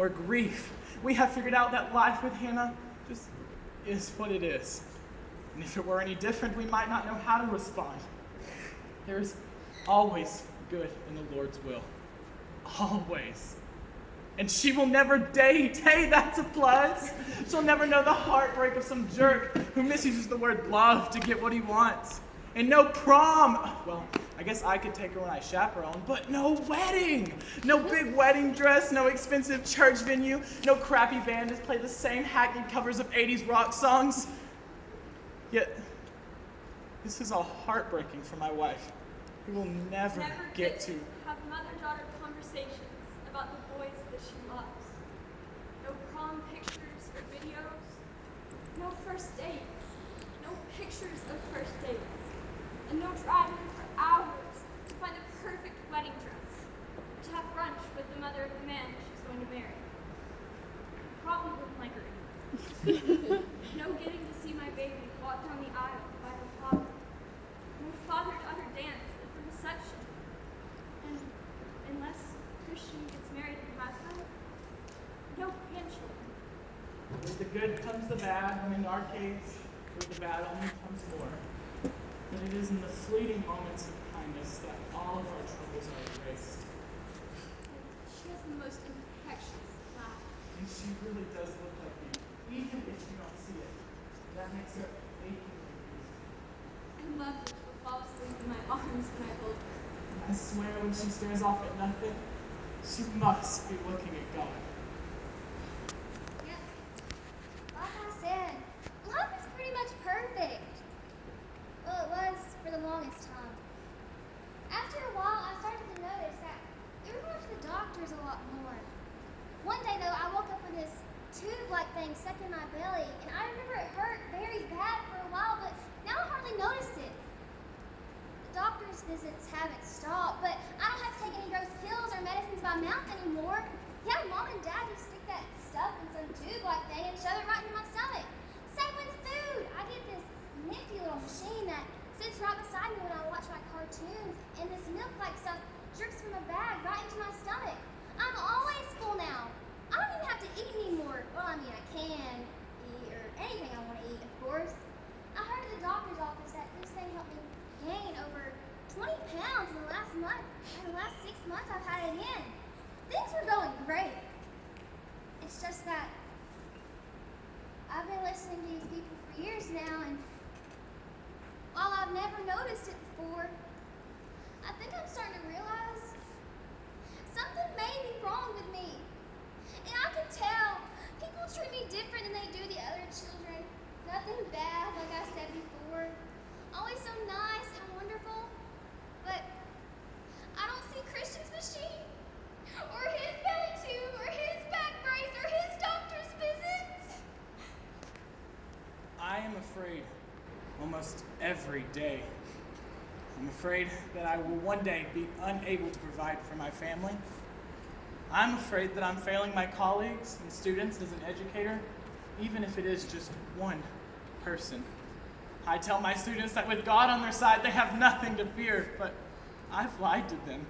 or grief. We have figured out that life with Hannah just is what it is. And if it were any different, we might not know how to respond. There is always good in the Lord's will. Always. And she will never date. Hey, that's a plus. She'll never know the heartbreak of some jerk who misuses the word love to get what he wants. And no prom. Well, I guess I could take her when I chaperone, but no wedding. No big wedding dress, no expensive church venue, no crappy band to play the same hackneyed covers of 80s rock songs. Yet, this is all heartbreaking for my wife, who will never get to have mother-daughter conversations about the boys that she loves. No prom pictures or videos. No first dates. No pictures of first dates. And no driving for hours to find the perfect wedding dress. To have brunch with the mother of the man she's going to marry. Probably wouldn't like her either. No getting to see my baby walk down the aisle by her father. No father-daughter dance at the reception. And unless Christian gets married and has them, no grandchildren. With the good comes the bad, and in our case, with the bad only comes more. But it is in the fleeting moments of kindness that all of our troubles are erased. She has the most infectious laugh. And she really does look like me, even if you don't see it. That makes her achingly beautiful. I love that she'll fall asleep in my arms when I hold her. I swear when she stares off at nothing, she must be looking at God. Yep. Like I said, life is pretty much perfect. Well, it was for the longest time. After a while, I started to notice that we were going to the doctors a lot more. One day, though, I woke up with this tube-like thing stuck in my belly, and I remember it hurt very bad for a while, but now I hardly notice it. The doctor's visits haven't stopped, but I don't have to take any gross pills or medicines by mouth anymore. Yeah, Mom and Dad just stick that stuff in some tube-like thing and shove it right into my stomach. Same with food. I get this nifty little machine that sits right beside me when I watch my cartoons, and this milk-like stuff drips from a bag right into my stomach. I'm always full now. I don't even have to eat anymore. Well, I mean, I can eat, or anything I want to eat, of course. I heard at the doctor's office that this thing helped me gain over 20 pounds in the last month, and the last 6 months I've had it in. Things were going great. It's just that I've been listening to these people for years now, and while I've never noticed it before, I think I'm starting to realize something may be wrong with me. And I can tell people treat me different than they do the other children. Nothing bad, like I said before. Always so nice and wonderful. But I don't see Christian's machine, or his belly tube, or his back brace, or his doctor's visits. I am afraid almost every day. I'm afraid that I will one day be unable to provide for my family. I'm afraid that I'm failing my colleagues and students as an educator, even if it is just one person. I tell my students that with God on their side, they have nothing to fear, but I've lied to them.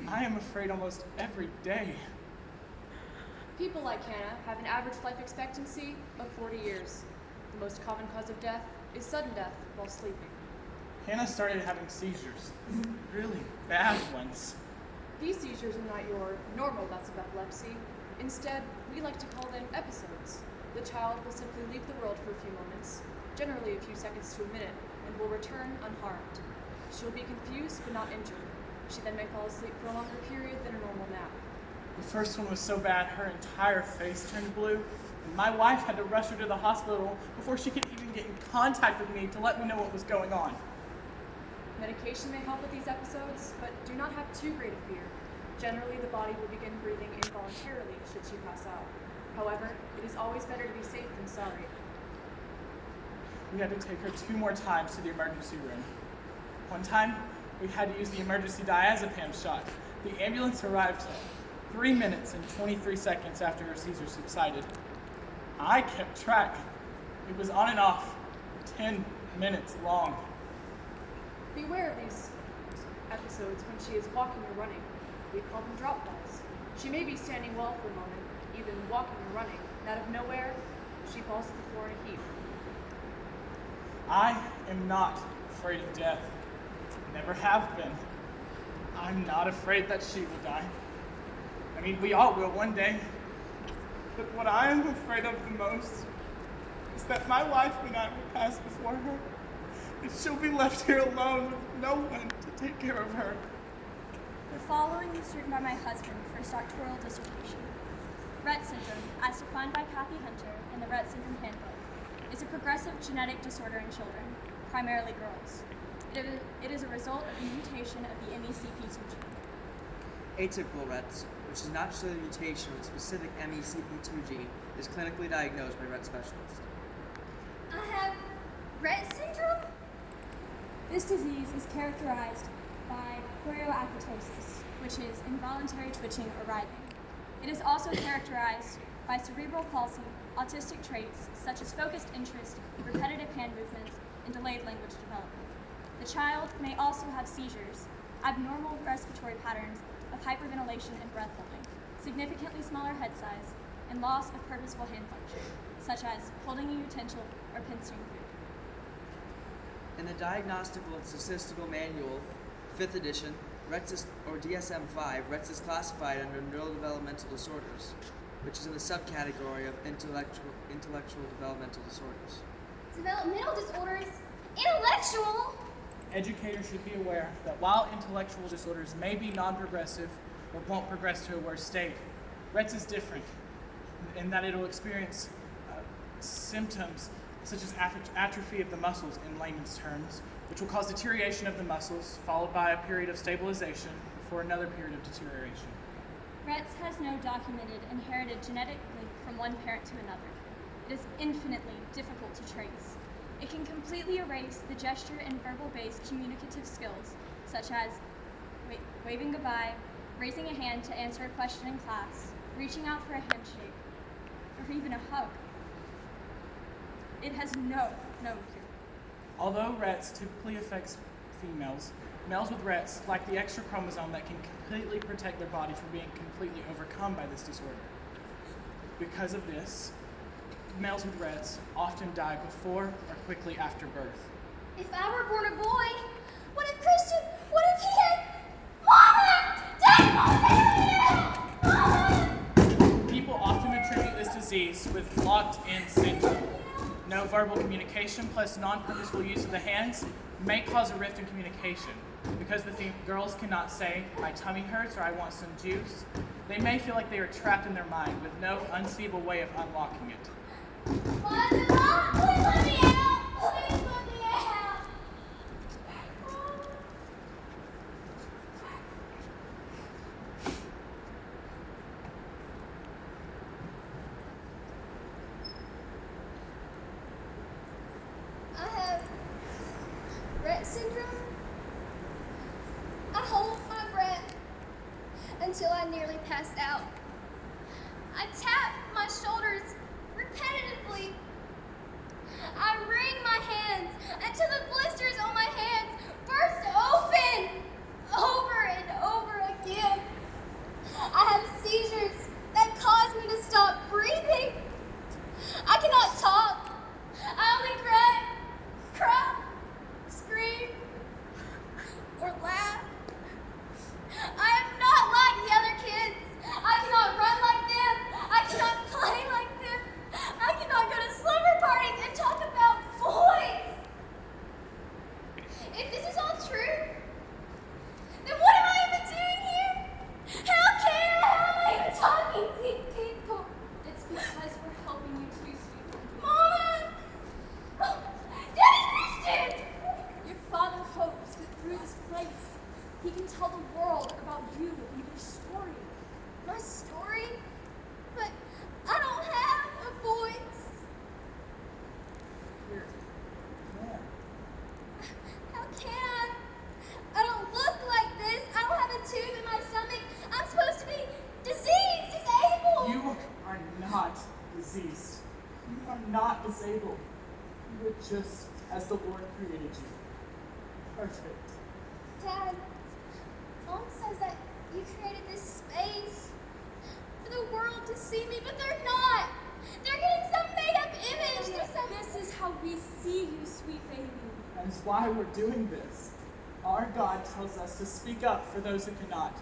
I am afraid almost every day. People like Hannah have an average life expectancy of 40 years. The most common cause of death is sudden death while sleeping. Hannah started having seizures, really bad ones. These seizures are not your normal bouts of epilepsy. Instead, we like to call them episodes. The child will simply leave the world for a few moments, generally a few seconds to a minute, and will return unharmed. She will be confused but not injured. She then may fall asleep for a longer period than a normal nap. The first one was so bad her entire face turned blue, and my wife had to rush her to the hospital before she could even get in contact with me to let me know what was going on. Medication may help with these episodes, but do not have too great a fear. Generally, the body will begin breathing involuntarily should she pass out. However, it is always better to be safe than sorry. We had to take her 2 more times to the emergency room. One time, we had to use the emergency diazepam shot. The ambulance arrived 3 minutes and 23 seconds after her seizures subsided. I kept track. It was on and off, 10 minutes long. Beware of these episodes when she is walking or running. We call them drop balls. She may be standing well for a moment, even walking or running, and out of nowhere, she falls to the floor in a heap. I am not afraid of death. Never have been. I'm not afraid that she will die. I mean, we all will one day. But what I am afraid of the most is that my wife and I will pass before her, and she'll be left here alone with no one to take care of her. The following is written by my husband for his doctoral dissertation. Rett syndrome, as defined by Kathy Hunter in the Rett Syndrome Handbook, is a progressive genetic disorder in children, primarily girls. It is a result of the mutation of the MECP2 gene. Atypical Rett's, which is not just a mutation of a specific MECP2 gene, is clinically diagnosed by Rett specialists. I have Rett syndrome? This disease is characterized by choreoathetosis, which is involuntary twitching or writhing. It is also characterized by cerebral palsy, autistic traits such as focused interest, repetitive hand movements, and delayed language development. The child may also have seizures, abnormal respiratory patterns of hyperventilation and breath holding, significantly smaller head size, and loss of purposeful hand function, such as holding a utensil or pinching food. In the Diagnostical and Statistical Manual, 5th edition, Rett's or DSM-5, Rett's is classified under neurodevelopmental disorders, which is in the subcategory of intellectual developmental disorders. Developmental disorders? Intellectual? Educators should be aware that while intellectual disorders may be non-progressive or won't progress to a worse state, Rett's is different in that it'll experience symptoms such as atrophy of the muscles in layman's terms, which will cause deterioration of the muscles, followed by a period of stabilization before another period of deterioration. Rett's has no documented inherited genetic link from one parent to another. It is infinitely difficult to trace. It can completely erase the gesture and verbal-based communicative skills, such as waving goodbye, raising a hand to answer a question in class, reaching out for a handshake, or even a hug. It has no known cure. Although Rett's typically affects females, males with Rett's lack the extra chromosome that can completely protect their body from being completely overcome by this disorder. Because of this, males with Rett's often die before or quickly after birth. If I were born a boy, what if Christian, what if he had... Mama! Dad, Mama! People often attribute this disease with locked-in syndrome. No verbal communication plus non-purposeful use of the hands may cause a rift in communication. Because the girls cannot say, my tummy hurts or I want some juice, they may feel like they are trapped in their mind with no unstable way of unlocking it. Mom, please let me out! Please let me out! I have Rett syndrome. I hold my breath until I nearly pass out. I tap my shoulders repetitively. I wring my hands until the blisters on my hands burst open over and over again. I have seizures that cause me to stop breathing. I cannot talk. I only cry, scream, or laugh. I am not like the other kids. I cannot run like them. I cannot play like them. I cannot go to slumber parties and talk about boys. If this is all true, then what am I even doing here? How am I even talking to people? It's because we're helping you too, sweetheart. Mama! Daddy Christian! Your father hopes that through this place, he can tell the world about you and your story. My story? But I don't have a voice. Here. Yeah. How can I? I don't look like this. I don't have a tube in my stomach. I'm supposed to be disabled. You are not diseased. You are not disabled. You are just as the Lord created you. Perfect. Dad, Mom says that you created this space the world to see me, but they're not. They're getting some made-up image. And They're some... this is how we see you, sweet baby. That is why we're doing this. Our God tells us to speak up for those who cannot.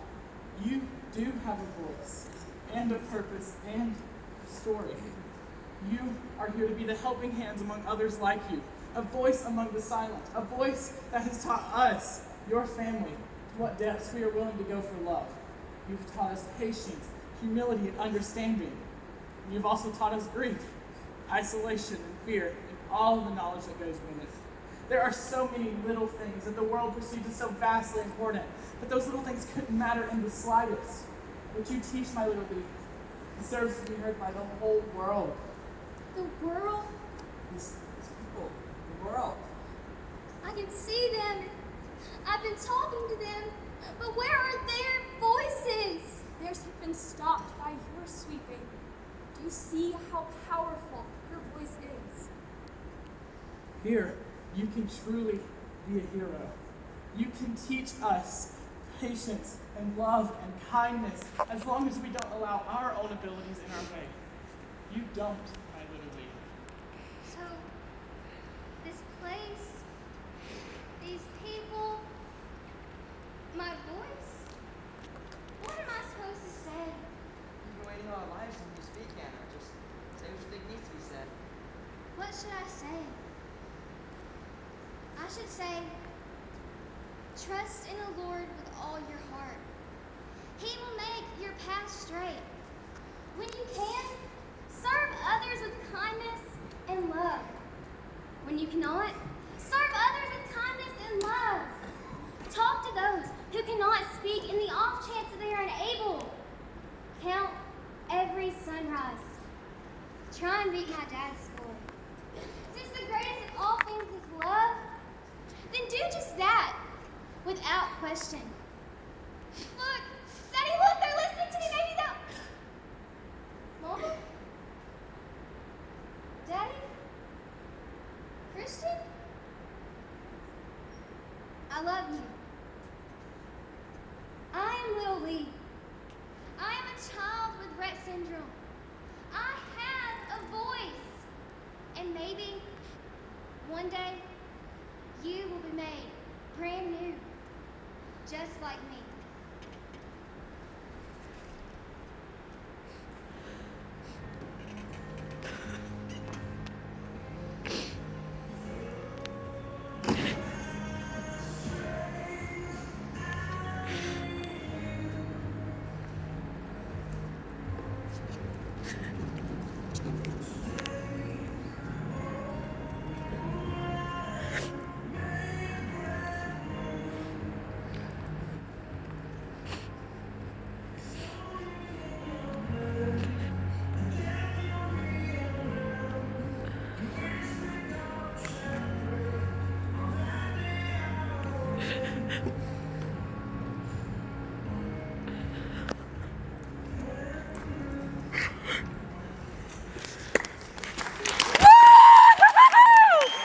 You do have a voice, and a purpose, and a story. You are here to be the helping hands among others like you, a voice among the silent, a voice that has taught us, your family, to what depths we are willing to go for love. You've taught us patience, humility, and understanding. And you've also taught us grief, isolation, and fear, and all the knowledge that goes with it. There are so many little things that the world perceives as so vastly important, but those little things couldn't matter in the slightest. What you teach, my little league, deserves to be heard by the whole world. The world? These people, the world. I can see them. I've been talking to them, but where are their voices? Theirs have been stopped by your sweet baby. Do you see how powerful your voice is? Here, you can truly be a hero. You can teach us patience and love and kindness as long as we don't allow our own abilities in our way. You don't, my little league. So, this place, these people, my voice, what am I supposed to say? We've been waiting all our lives for you to speak, Anna. Just say what you think needs to be said. What should I say? I should say, trust in the Lord with all your heart. He will make your path straight. When you can, serve others with kindness and love. When you cannot, serve others with kindness and love. Talk to those who cannot speak in the off chance that they are unable. Count every sunrise. Try and beat my dad's score. Since the greatest of all things is love, then do just that, without question. Look, Daddy, look, they're listening to me. Maybe they'll... Mama? Daddy? Christian? I love you. I am Little Lee. I am a child with Rett syndrome. I have a voice. And maybe one day you will be made brand new, just like me.